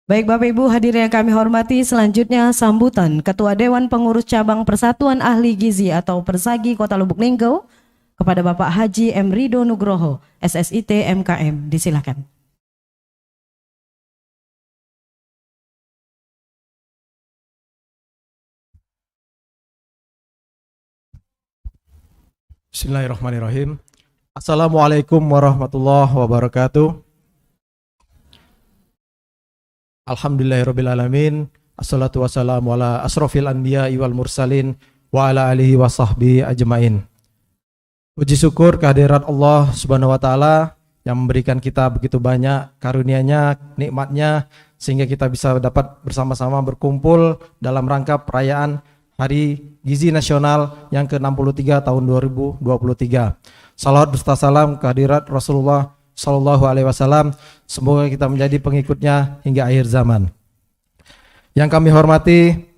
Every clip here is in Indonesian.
Baik Bapak Ibu hadirin yang kami hormati, selanjutnya sambutan Ketua Dewan Pengurus Cabang Persatuan Ahli Gizi atau Persagi Kota Lubuk Linggau kepada Bapak Haji M. Rido Nugroho, SSIT MKM. Disilakan. Bismillahirrahmanirrahim. Assalamualaikum warahmatullahi wabarakatuh. Alhamdulillahirrabbilalamin. Assalatu wassalamu ala asrofil anbiya wal mursalin wa ala alihi wa sahbihi ajmain. Puji syukur kehadirat Allah subhanahu wa ta'ala yang memberikan kita begitu banyak karunia-Nya, nikmatnya, sehingga kita bisa dapat bersama-sama berkumpul dalam rangka perayaan Hari Gizi Nasional yang ke-63 tahun 2023. Salawat beserta salam kehadirat Rasulullah Sallallahu Alaihi Wasallam. Semoga kita menjadi pengikutnya hingga akhir zaman. Yang kami hormati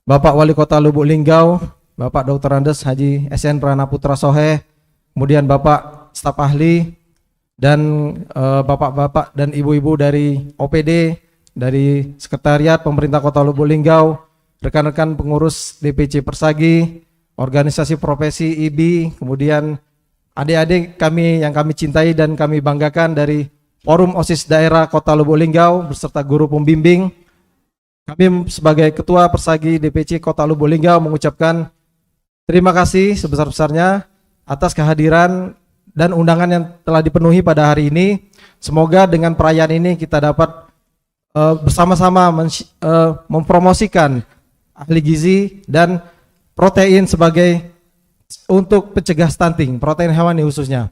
Bapak Wali Kota Lubuk Linggau, Bapak Dr. Andes Haji SN Prana Putra Soheh, kemudian Bapak staf ahli dan bapak-bapak dan ibu-ibu dari OPD, dari Sekretariat Pemerintah Kota Lubuk Linggau, rekan-rekan pengurus DPC Persagi, organisasi profesi IBI, kemudian adik-adik kami yang kami cintai dan kami banggakan dari Forum OSIS Daerah Kota Lubuk Linggau beserta guru pembimbing. Kami sebagai Ketua Persagi DPC Kota Lubuk Linggau mengucapkan terima kasih sebesar-besarnya atas kehadiran dan undangan yang telah dipenuhi pada hari ini. Semoga dengan perayaan ini kita dapat bersama-sama mempromosikan ahli gizi dan protein sebagai untuk pencegah stunting, protein hewani khususnya.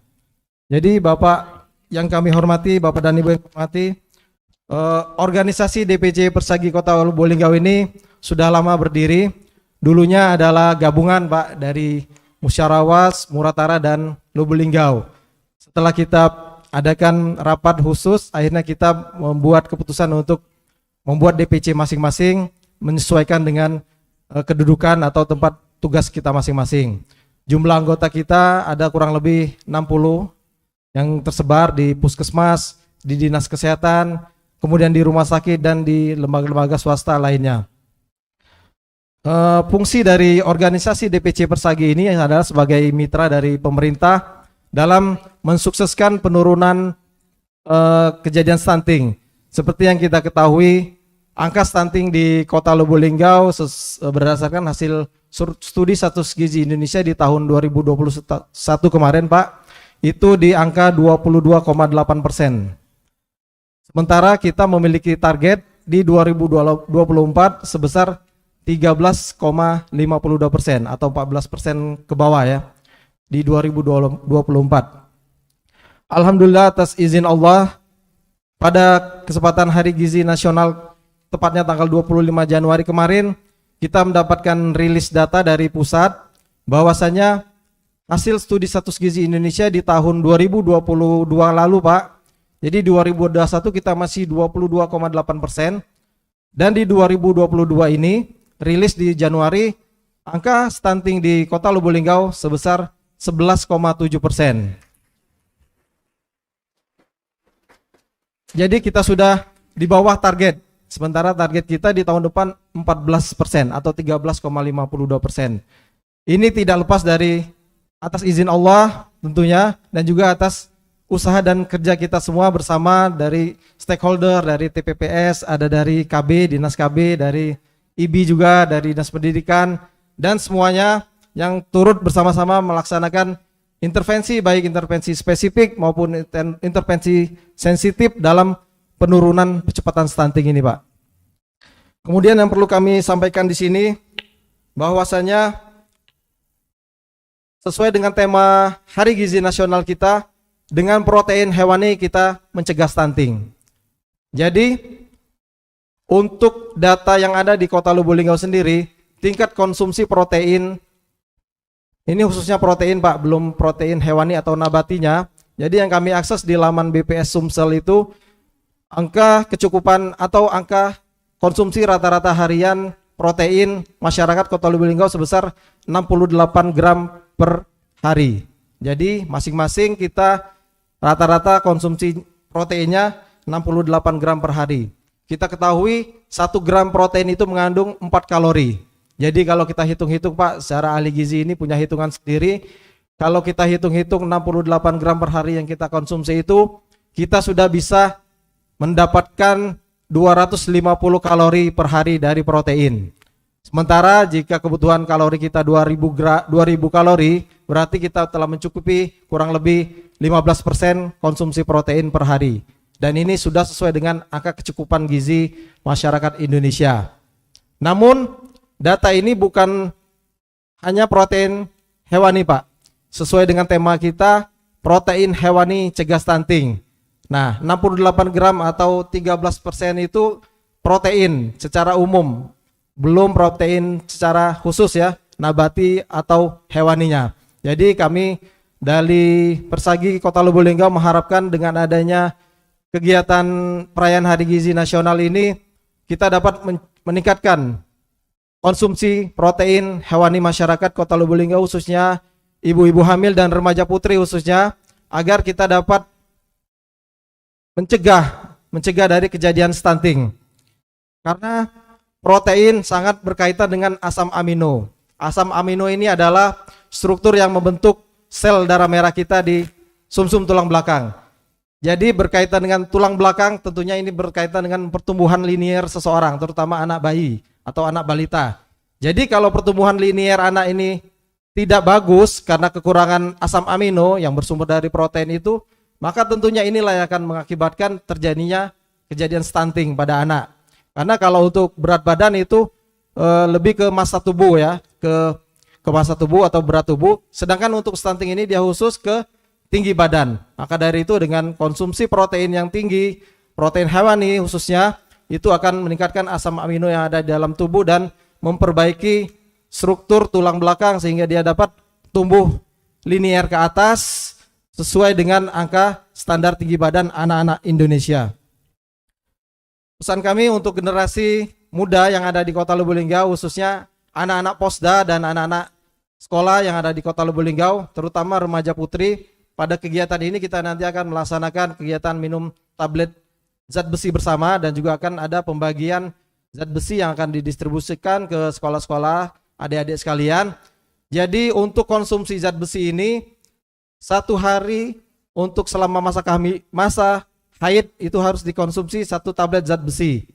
Jadi Bapak yang kami hormati, Bapak dan Ibu yang kami hormati, organisasi DPC Persagi Kota Lubuk Linggau ini sudah lama berdiri. Dulunya adalah gabungan Pak dari Musyarawas, Muratara dan Lubuk Linggau. Setelah kita adakan rapat khusus, akhirnya kita membuat keputusan untuk membuat DPC masing-masing menyesuaikan dengan kedudukan atau tempat tugas kita masing-masing. Jumlah anggota kita ada kurang lebih 60 yang tersebar di puskesmas, di dinas kesehatan, kemudian di rumah sakit dan di lembaga-lembaga swasta lainnya. Fungsi dari organisasi DPC Persagi ini adalah sebagai mitra dari pemerintah dalam mensukseskan penurunan kejadian stunting. Seperti yang kita ketahui, angka stunting di Kota Lubuk Linggau berdasarkan hasil studi status gizi Indonesia di tahun 2021 kemarin Pak, itu di angka 22,8%. Sementara kita memiliki target di 2024 sebesar 13,52% atau 14% ke bawah ya di 2024. Alhamdulillah atas izin Allah, pada kesempatan Hari Gizi Nasional tepatnya tanggal 25 Januari kemarin, kita mendapatkan rilis data dari pusat bahwasanya hasil studi status gizi Indonesia di tahun 2022 lalu Pak, jadi 2021 kita masih 22,8%, dan di 2022 ini rilis di Januari, angka stunting di Kota Lubuk Linggau sebesar 11,7%. Jadi kita sudah di bawah target. Sementara target kita di tahun depan 14% atau 13,52%. Ini tidak lepas dari atas izin Allah tentunya, dan juga atas usaha dan kerja kita semua bersama dari stakeholder, dari TPPS, ada dari KB, Dinas KB, dari IBI juga, dari Dinas Pendidikan, dan semuanya yang turut bersama-sama melaksanakan intervensi, baik intervensi spesifik maupun intervensi sensitif dalam penurunan percepatan stunting ini Pak. Kemudian yang perlu kami sampaikan di sini bahwasanya sesuai dengan tema Hari Gizi Nasional kita, dengan protein hewani kita mencegah stunting. Jadi untuk data yang ada di Kota Lubuk Linggau sendiri, tingkat konsumsi protein, ini khususnya protein Pak, belum protein hewani atau nabatinya. Jadi yang kami akses di laman BPS Sumsel itu, angka kecukupan atau angka konsumsi rata-rata harian protein masyarakat Kota Lubuk Linggau sebesar 68 gram per hari. Jadi masing-masing kita rata-rata konsumsi proteinnya 68 gram per hari. kita ketahui 1 gram protein itu mengandung 4 kalori. Jadi kalau kita hitung-hitung Pak, secara ahli gizi ini punya hitungan sendiri. Kalau kita hitung-hitung 68 gram per hari yang kita konsumsi itu, kita sudah bisa mendapatkan 250 kalori per hari dari protein. Sementara jika kebutuhan kalori kita 2000 kalori, berarti kita telah mencukupi kurang lebih 15% konsumsi protein per hari. Dan ini sudah sesuai dengan angka kecukupan gizi masyarakat Indonesia. Namun data ini bukan hanya protein hewani Pak. Sesuai dengan tema kita, protein hewani cegah stunting. Nah, 68 gram atau 13% itu protein secara umum. Belum protein secara khusus ya, nabati atau hewaninya. Jadi kami dari Persagi Kota Lubuk Linggau mengharapkan dengan adanya kegiatan perayaan Hari Gizi Nasional ini, kita dapat meningkatkan konsumsi protein hewani masyarakat Kota Lubuk Linggau, khususnya ibu-ibu hamil dan remaja putri khususnya, agar kita dapat mencegah dari kejadian stunting. Karena protein sangat berkaitan dengan asam amino. Asam amino ini adalah struktur yang membentuk sel darah merah kita di sumsum tulang belakang. Jadi berkaitan dengan tulang belakang, tentunya ini berkaitan dengan pertumbuhan linier seseorang, terutama anak bayi atau anak balita. Jadi kalau pertumbuhan linier anak ini tidak bagus karena kekurangan asam amino yang bersumber dari protein itu, maka tentunya inilah yang akan mengakibatkan terjadinya kejadian stunting pada anak. Karena kalau untuk berat badan itu lebih ke massa tubuh ya, ke massa tubuh atau berat tubuh. Sedangkan untuk stunting ini dia khusus ke tinggi badan. Maka dari itu dengan konsumsi protein yang tinggi, protein hewani khususnya, itu akan meningkatkan asam amino yang ada di dalam tubuh dan memperbaiki struktur tulang belakang sehingga dia dapat tumbuh linier ke atas sesuai dengan angka standar tinggi badan anak-anak Indonesia. Pesan kami untuk generasi muda yang ada di Kota Lubuk Linggau, khususnya anak-anak posda dan anak-anak sekolah yang ada di Kota Lubuk Linggau, terutama remaja putri. Pada kegiatan ini kita nanti akan melaksanakan kegiatan minum tablet zat besi bersama dan juga akan ada pembagian zat besi yang akan didistribusikan ke sekolah-sekolah adik-adik sekalian. Jadi untuk konsumsi zat besi ini 1 hari untuk selama masa haid itu harus dikonsumsi 1 tablet zat besi.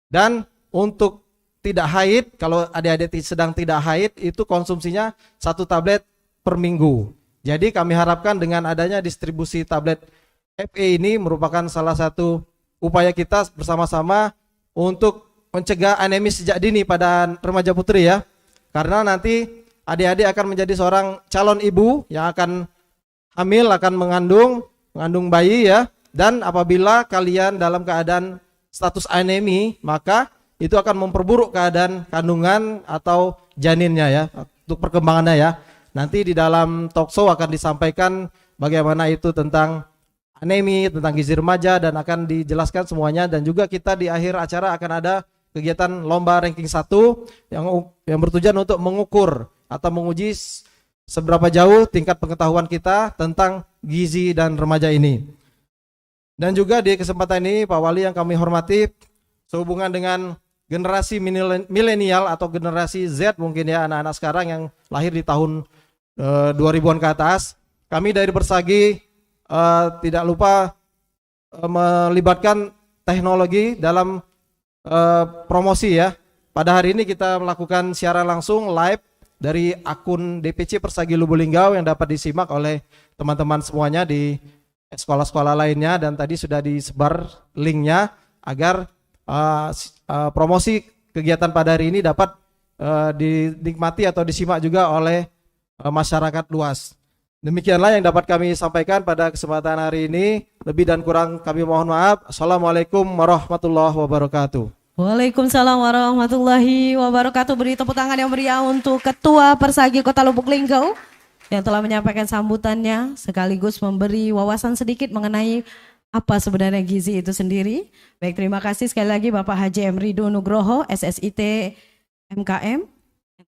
Dan untuk tidak haid, kalau adik-adik sedang tidak haid, itu konsumsinya 1 tablet per minggu. Jadi kami harapkan dengan adanya distribusi tablet FE ini merupakan salah satu upaya kita bersama-sama untuk mencegah anemis sejak dini pada remaja putri ya. Karena nanti adik-adik akan menjadi seorang calon ibu yang akan hamil, akan mengandung bayi ya. Dan apabila kalian dalam keadaan status anemi, maka itu akan memperburuk keadaan kandungan atau janinnya ya, untuk perkembangannya ya. Nanti di dalam talkshow akan disampaikan bagaimana itu tentang anemi, tentang gizi remaja, dan akan dijelaskan semuanya. Dan juga kita di akhir acara akan ada kegiatan lomba ranking 1 yang bertujuan untuk mengukur atau menguji seberapa jauh tingkat pengetahuan kita tentang gizi dan remaja ini. Dan juga di kesempatan ini Pak Wali yang kami hormati, sehubungan dengan generasi milenial atau generasi Z mungkin ya, anak-anak sekarang yang lahir di tahun 2000-an ke atas, kami dari Persagi tidak lupa melibatkan teknologi dalam promosi ya. Pada hari ini kita melakukan siaran langsung live dari akun DPC Persagi Lubuk Linggau yang dapat disimak oleh teman-teman semuanya di sekolah-sekolah lainnya, dan tadi sudah disebar linknya agar promosi kegiatan pada hari ini dapat dinikmati atau disimak juga oleh masyarakat luas. Demikianlah yang dapat kami sampaikan pada kesempatan hari ini. Lebih dan kurang kami mohon maaf. Assalamualaikum warahmatullahi wabarakatuh. Waalaikumsalam warahmatullahi wabarakatuh. Beri tepuk tangan yang meriah untuk Ketua Persagi Kota Lubuk Linggau yang telah menyampaikan sambutannya sekaligus memberi wawasan sedikit mengenai apa sebenarnya gizi itu sendiri. Baik, terima kasih sekali lagi Bapak Haji M. Ridho Nugroho, SSIT MKM.